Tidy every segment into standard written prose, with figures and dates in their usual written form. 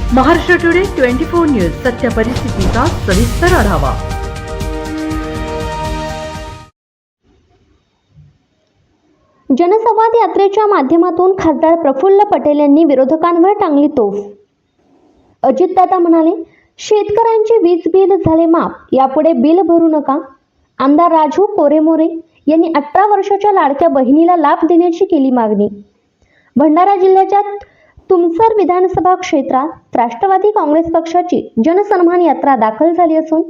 Maharashtra today 24 news सत्य परिस्थितीचा सविस्तर आढावा। जनसंवाद यात्रेच्या माध्यमातून खासदार प्रफुल्ल पटेल यांनी विरोधकांवर टांगली तोफ। अजितदादा म्हणाले, शेतकऱ्यांचे वीज बिल झाले माफ, यापुढे बिल भरू नका। आमदार राजू कोरेमोरे यांनी 18 वर्षाच्या लाडक्या बहिणीला लाभ देण्याची केली मागणी। भंडारा जिल्ह्याच्या तुमसर विधानसभा क्षेत्रात राष्ट्रवादी काँग्रेस पक्षाची जनसन्मान यात्रा दाखल झाली असून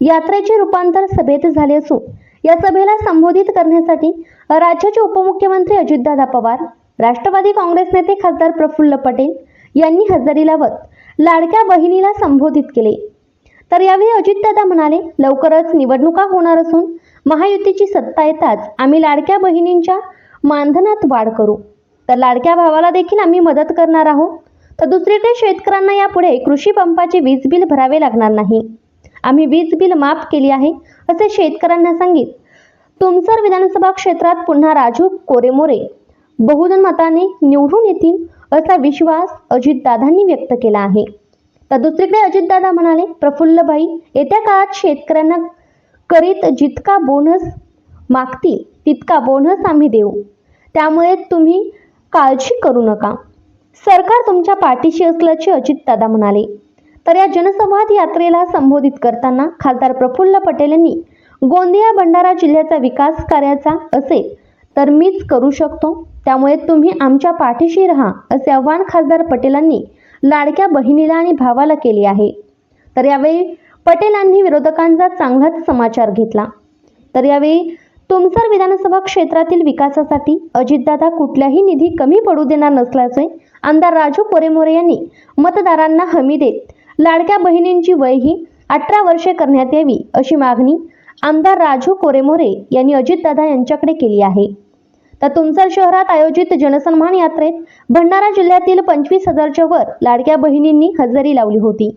यात्रेचे रूपांतर सभेत झाले असून या सभेला संबोधित करण्यासाठी राज्याचे उपमुख्यमंत्री अजितदादा पवार, राष्ट्रवादी काँग्रेस नेते खासदार प्रफुल्ल पटेल यांनी हजेरी लावत लाडक्या बहिणीला संबोधित केले। तर यावेळी अजितदादा म्हणाले, लवकरच निवडणुका होणार असून महायुतीची सत्ता येताच आम्ही लाडक्या बहिणींच्या मानधनात वाढ करू, तर लाडक्या भावाला देखील आम्ही मदत करणार आहोत। तर दुसरीकडे शेतकऱ्यांना यापुढे कृषी पंपाचे वीज बिल भरावे लागणार नाही, आम्ही वीज बिल माफ केली आहे असे शेतकऱ्यांना सांगित तुमसर विधानसभा क्षेत्रात पुन्हा राजू कोरेमोरे बहुजन मताने निवडून येतील असा विश्वास अजितदादांनी व्यक्त केला आहे। तर दुसरीकडे अजितदादा म्हणाले, प्रफुल्लभाई येत्या काळात शेतकऱ्यांना करीत जितका बोनस मागतील तितका बोनस आम्ही देऊ, त्यामुळे तुम्ही काळजी करू नका, सरकार तुमच्या पाठीशी असल्याचे अजितदादा म्हणाले। तर या जनसंवाद यात्रेला संबोधित करताना खासदार प्रफुल्ल पटेल यांनी गोंदिया भंडारा जिल्ह्याचा विकास कार्याचा असेल तर मीच करू शकतो, त्यामुळे तुम्ही आमच्या पाठीशी राहा असे आवाहन खासदार पटेलांनी लाडक्या बहिणीला आणि भावाला केले आहे। तर यावेळी पटेलांनी विरोधकांचा चांगलाच समाचार घेतला। तर यावेळी तुमसर विधानसभा क्षेत्रातील विकासासाठी अजितदादा कुठल्याही निधी कमी पडू देणार नसल्याचे आमदार राजू कोरेमोरे यांनी मतदारांना हमी देत लाडक्या बहिणींची वय ही 18 वर्षे करण्यात यावी अशी मागणी आमदार राजू कोरेमोरे यांनी अजितदादा यांच्याकडे केली आहे। तर तुमसर शहरात आयोजित जनसन्मान यात्रेत भंडारा जिल्ह्यातील 25,000च्या वर लाडक्या बहिणींनी हजेरी लावली होती।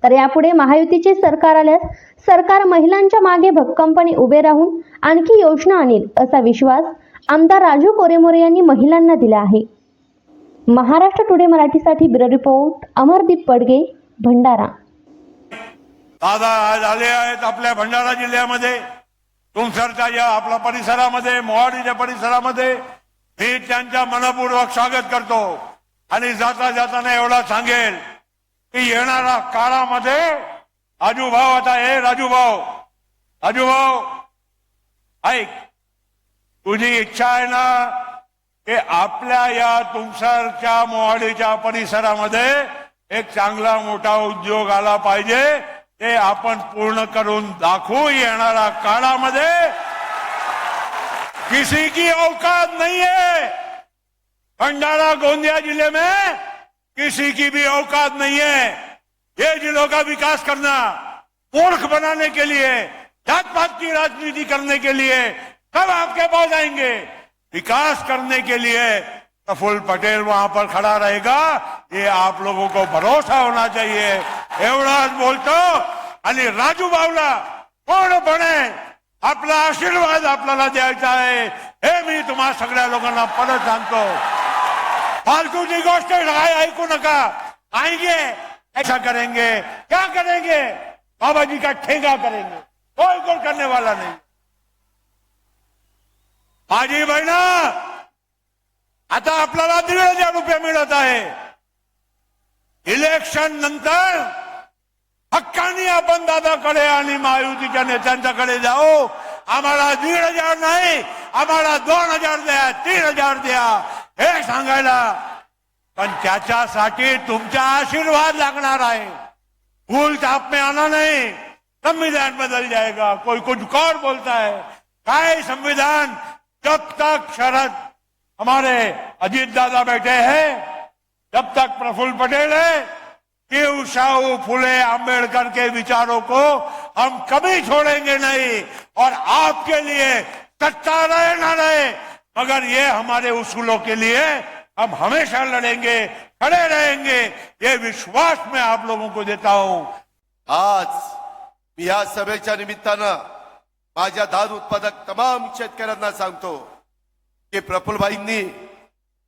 तर यापुढे महायुतीचे सरकार आल्यास सरकार महिलांच्या मागे भक्कमपणे उभे राहून आणखी योजना आणेल असा विश्वास आमदार राजू कोरेमोरे यांनी महिलांना दिला आहे। महाराष्ट्र टुडे मराठीसाठी ब्युरो रिपोर्ट अमरदीप पडगे, भंडारा। दादा आज आले आहेत आपल्या भंडारा जिल्ह्यामध्ये, तुमसरच्या या आपल्या परिसरामध्ये, मोहाडीच्या परिसरामध्ये। मी त्यांच्या मनपूर्वक स्वागत करतो आणि जाता जाताना एवढा सांगेल की येणाऱ्या काळामध्ये राजूभाऊ, आता हे राजूभाऊ ऐक, तुझी इच्छा आहे ना की आपल्या या तुमसरच्या मोहाडीच्या परिसरामध्ये एक चांगला मोठा उद्योग आला पाहिजे, ते आपण पूर्ण करून दाखवू। येणाऱ्या काळामध्ये किसी की औकात नहीं है, भंडारा गोंदिया जिले में किसी की भी औकात नहीं है ये जिलों का विकास करना, मूर्ख बनाने के लिए, जात पात की राजनीति करने के लिए कब आपके पास आएंगे? विकास करने के लिए प्रफुल्ल पटेल वहां पर खड़ा रहेगा, ये आप लोगों को भरोसा होना चाहिए। एवढाच बोलतो आणि राजू भाऊला पूर्णपणे आपला आशीर्वाद आपल्याला द्यायचा आहे हे मी तुम्हा सगळ्या लोकांना परत सांगतो। फालतूची गोष्ट ऐकू नका, आएंगे ऐसा करेंगे, क्या करेंगे, बाबा जी का ठेंगा करेंगे, कोई करने वाला नहीं। माझी बहिणा, आता आपल्याला 1,500 रुपये मिळत आहे, इलेक्शन नंतर हक्कानी आपण दादाकडे आणि महायुतीच्या नेत्यांच्याकडे जाऊ, आम्हाला 1,500 नाही, आम्हाला 2,000 द्या, 3,000 द्या हे सांगायला, पण त्याच्यासाठी तुमचा आशीर्वाद लागणार आहे। भूल चाप में आना नहीं, संविधान बदल जाएगा, कोई कुछ और बोलता है, काय संविधान जब तक शरद हमारे अजीत दादा बैठे हैं, जब तक प्रफुल्ल पटेल है, शिव शाहू फुले अंबेडकर के विचारों को हम कभी छोड़ेंगे नहीं। और आपके लिए सत्ता रहे ना रहे, मगर ये हमारे उसूलों के लिए हम हमेशा लड़ेंगे, खड़े रहेंगे, ये विश्वास मैं आप लोगों को देता हूं। आज या सभेच्या निमित्तानं माझ्या धान उत्पादक तमाम शेतकऱ्यांना सांगतो की प्रफुल्लभाईंनी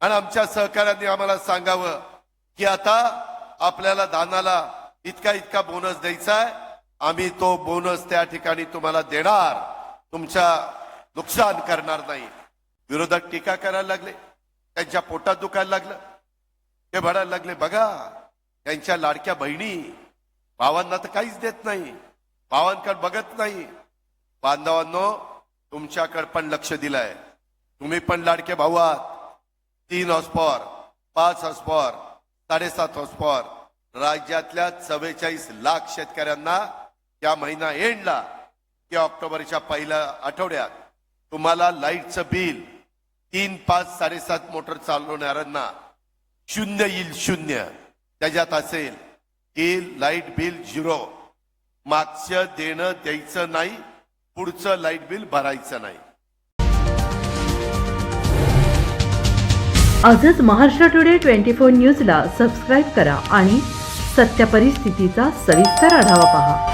आणि आमच्या सहकाऱ्यांनी आम्हाला सांगावं की आता आपल्याला धानाला इतका बोनस द्यायचा आहे, आम्ही तो बोनस त्या ठिकाणी तुम्हाला देणार, तुमच्या नुकसान करणार नाही. विरोधक टीका करायला लागले, त्यांच्या पोटात दुखायला लागलं, ते म्हणायला लागले बघा त्यांच्या लाडक्या बहिणी भावांना तर काहीच देत नाही, भावांकडे बघत नाही. बांधवांनो, तुमच्याकडे पण लक्ष दिलंय, तुम्ही पण लाडके भाऊ आहात. 3 हॉर्सपॉवर, 5 हॉर्सपॉवर, 7.5 हॉर्सपॉवर राज्यातल्या 44 लाख शेतकऱ्यांना या महिना एंडला किंवा ऑक्टोबरच्या पहिल्या आठवड्यात तुम्हाला लाईटचं बिल 3, 5, 7.5 मोटर चालवणाऱ्यांना 0 येईल, 0. त्याच्यात असेल की लाईट बिल 0. मागचं देणं द्यायचं नाही, पुढचं लाईट बिल भरायचं नाही. आजच महाराष्ट्र टुडे 24 न्यूजला सबस्क्राईब करा आणि सत्य परिस्थितीचा सविस्तर आढावा पहा.